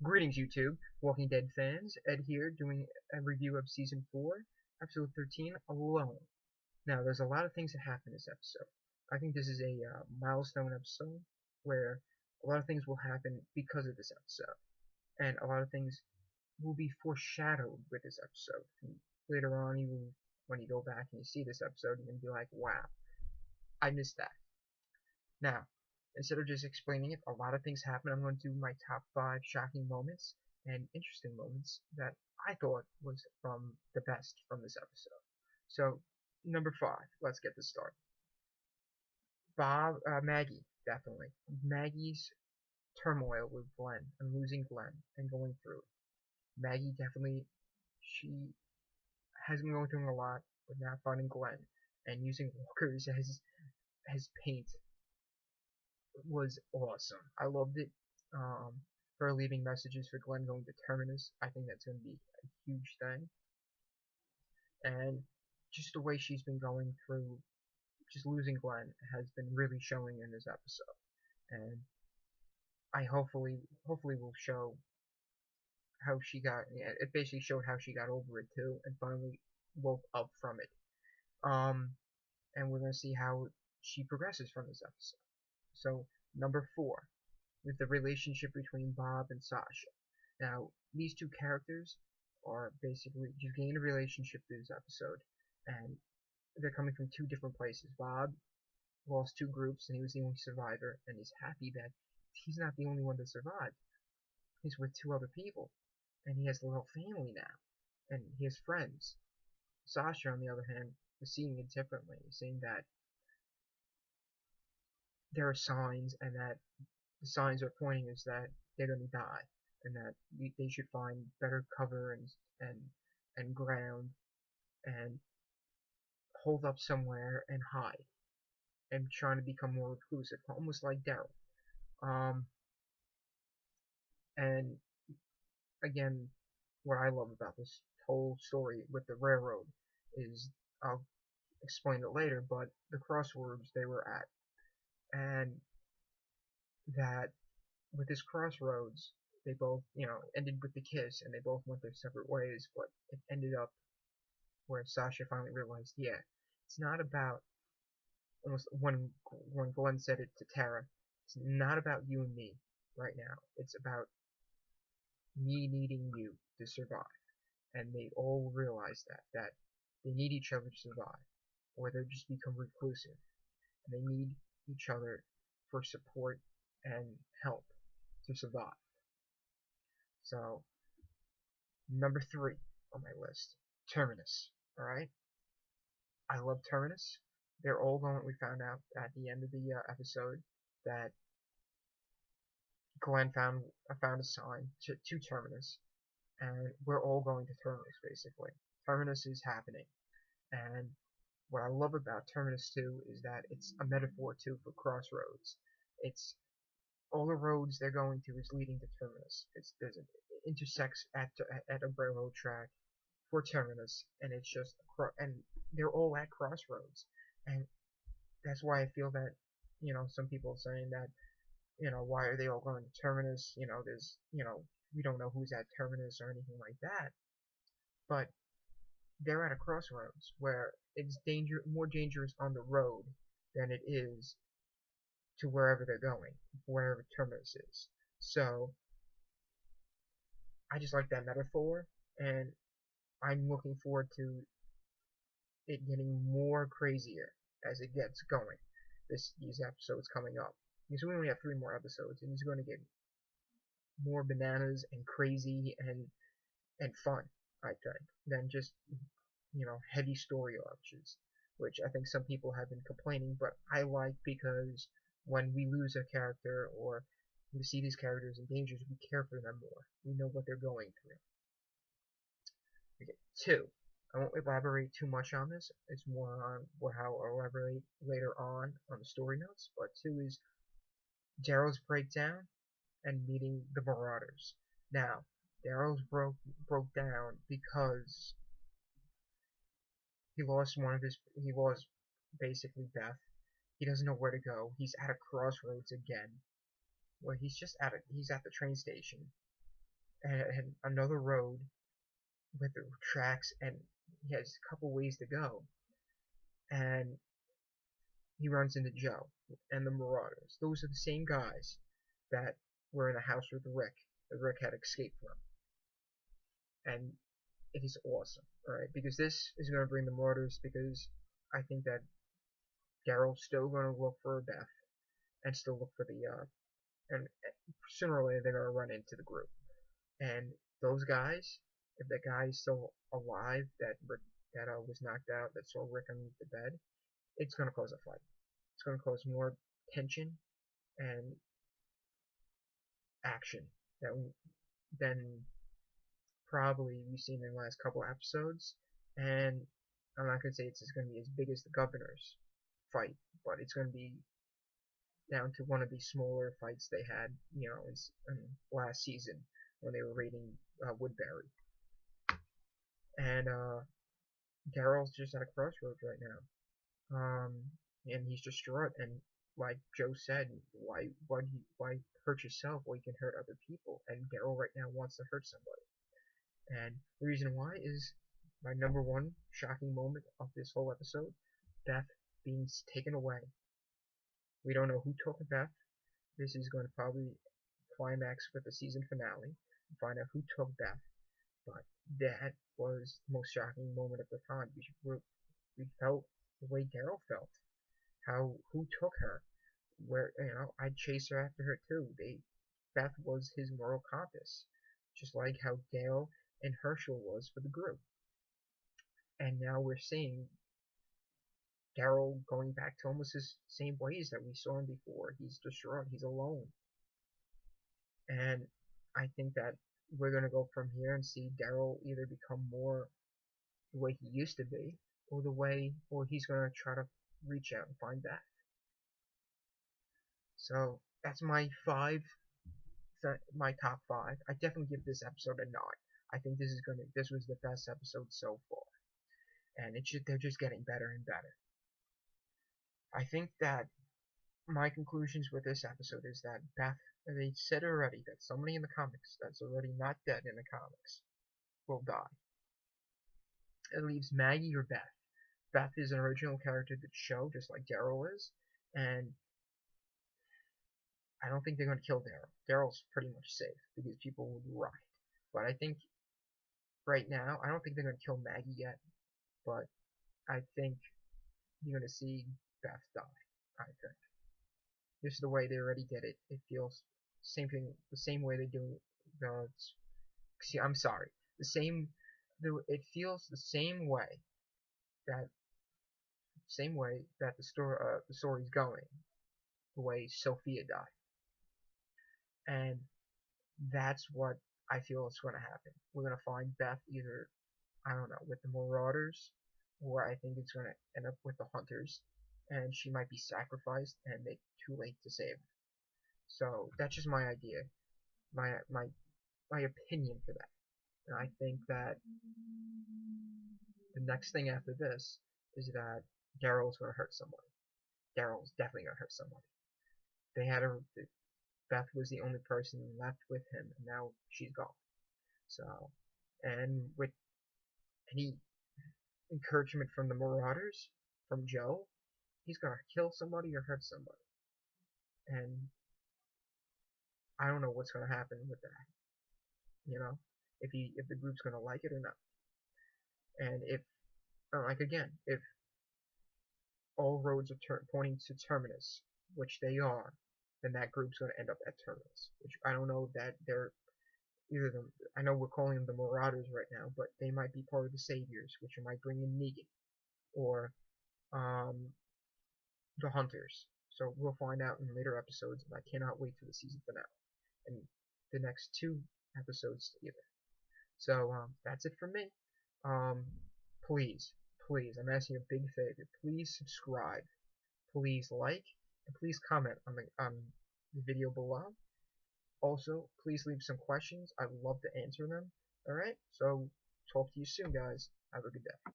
Greetings, YouTube, Walking Dead fans. Ed here, doing a review of Season 4, Episode 13, Alone. Now, there's a lot of things that happen in this episode. I think this is a milestone episode where a lot of things will happen because of this episode, and a lot of things will be foreshadowed with this episode. And later on, when you go back and you see this episode, you're going to be like, wow, I missed that. Now, instead of just explaining it, a lot of things happen. I'm going to do my top 5 shocking moments and interesting moments that I thought was from the best from this episode. So, number 5, let's get this started. Maggie, definitely. Maggie's turmoil with Glenn and losing Glenn and going through it. Maggie definitely, she has been going through a lot with not finding Glenn and using walkers as paint was awesome. I loved it. Um, her leaving messages for Glenn going to Terminus. I think that's going to be a huge thing. And just the way she's been going through just losing Glenn has been really showing in this episode. And I hopefully will show how she got, it basically showed how she got over it too and finally woke up from it. And we're going to see how she progresses from this episode. So, number 4, with the relationship between Bob and Sasha. Now, these two characters are basically just gain a relationship through this episode, and they're coming from two different places. Bob lost two groups, and he was the only survivor, and he's happy that he's not the only one to survive. He's with two other people, and he has a little family now, and he has friends. Sasha, on the other hand, is seeing it differently, saying that there are signs, and that the signs are pointing is that they're going to die, and that they should find better cover and ground and hold up somewhere and hide and trying to become more reclusive, almost like Daryl. Um, and again, what I love about this whole story with the railroad is I'll explain it later, but the crossroads they were at, and that with this crossroads, they both, ended with the kiss, and they both went their separate ways, but it ended up where Sasha finally realized, yeah, it's not about, almost when Glenn said it to Tara, it's not about you and me right now. It's about me needing you to survive. And they all realize that they need each other to survive, or they'll just become reclusive. And they need each other for support and help to survive. So, number 3 on my list, Terminus. Alright? I love Terminus. They're all going, we found out at the end of the episode that Glenn found a sign to Terminus, and we're all going to Terminus, basically. Terminus is happening, and what I love about Terminus 2 is that it's a metaphor, too, for Crossroads. It's all the roads they're going to is leading to Terminus. It intersects at a railroad track for Terminus, and it's just and they're all at crossroads, and that's why I feel that some people are saying that why are they all going to Terminus? There's we don't know who's at Terminus or anything like that, but they're at a crossroads where it's more dangerous on the road than it is to wherever they're going, wherever Terminus is. So I just like that metaphor, and I'm looking forward to it getting more crazier as it gets going. These episodes coming up, because we only have 3 more episodes, and it's going to get more bananas and crazy and fun, I think, than just heavy story arches, which I think some people have been complaining, but I like because when we lose a character or we see these characters in danger, we care for them more. We know what they're going through. Okay, 2. I won't elaborate too much on this. It's more on how I'll elaborate later on the story notes. But 2 is Daryl's breakdown and meeting the Marauders. Now, Daryl's broke down because he lost basically Beth. He doesn't know where to go. He's at a crossroads again, where he's at the train station, and another road with the tracks, and he has a couple ways to go, and he runs into Joe and the Marauders. Those are the same guys that were in the house with Rick that Rick had escaped from, and it is awesome, alright, because this is going to bring the Marauders, because I think that Daryl's still going to look for Beth, and still look for the, and sooner or later they're going to run into the group. And those guys, if that guy is still alive that Rick, that was knocked out, that saw Rick underneath the bed, it's going to cause a fight. It's going to cause more tension and action than probably we've seen in the last couple episodes. And I'm not going to say it's going to be as big as the Governor's fight, but it's going to be down to one of the smaller fights they had, in last season when they were raiding Woodbury. And Daryl's just at a crossroads right now, and he's distraught. And like Joe said, why hurt yourself? Well, you can hurt other people. And Daryl right now wants to hurt somebody. And the reason why is my number one shocking moment of this whole episode: Beth being taken away. We don't know who took Beth. This is going to probably climax with the season finale and find out who took Beth. But that was the most shocking moment of the time. We felt the way Daryl felt. Who took her? Where, I'd chase her after her too. Beth was his moral compass, just like how Dale and Herschel was for the group. And now we're seeing Daryl going back to almost his same ways that we saw him before. He's distraught. He's alone. And I think that we're going to go from here and see Daryl either become more the way he used to be, or he's going to try to reach out and find Beth. So that's my top 5. I definitely give this episode a 9. I think this was the best episode so far, and they're just getting better and better. I think that my conclusions with this episode is that Beth, they said already that somebody in the comics that's already not dead in the comics will die. It leaves Maggie or Beth. Beth is an original character to the show, just like Daryl is, and I don't think they're going to kill Daryl. Daryl's pretty much safe because people would riot. But I think right now, I don't think they're going to kill Maggie yet, but I think you're going to see Beth die. I think just the way they already did it, it feels same thing, the same way they do the. See, I'm sorry, it feels the same way that the story's going, the way Sophia died. And that's what I feel is going to happen. We're going to find Beth either, I don't know, with the Marauders, or I think it's going to end up with the Hunters, and she might be sacrificed and it's too late to save her. So that's just my idea, my opinion for that. And I think that the next thing after this is that Daryl's going to hurt somebody. Daryl's definitely going to hurt somebody. Beth was the only person left with him, and now she's gone. So, and with any encouragement from the Marauders, from Joe, he's gonna kill somebody or hurt somebody. And I don't know what's gonna happen with that. If the group's gonna like it or not. And if all roads are pointing to Terminus, which they are, then that group's going to end up at Terminus. Which I don't know that they're either of them. I know we're calling them the Marauders right now, but they might be part of the Saviors, which might bring in Negan, or the Hunters. So we'll find out in later episodes, and I cannot wait for the season finale and the next 2 episodes together. So that's it for me. Please, I'm asking you a big favor. Please subscribe. Please like, and please comment on the video below. Also, please leave some questions. I'd love to answer them. Alright, so talk to you soon, guys. Have a good day.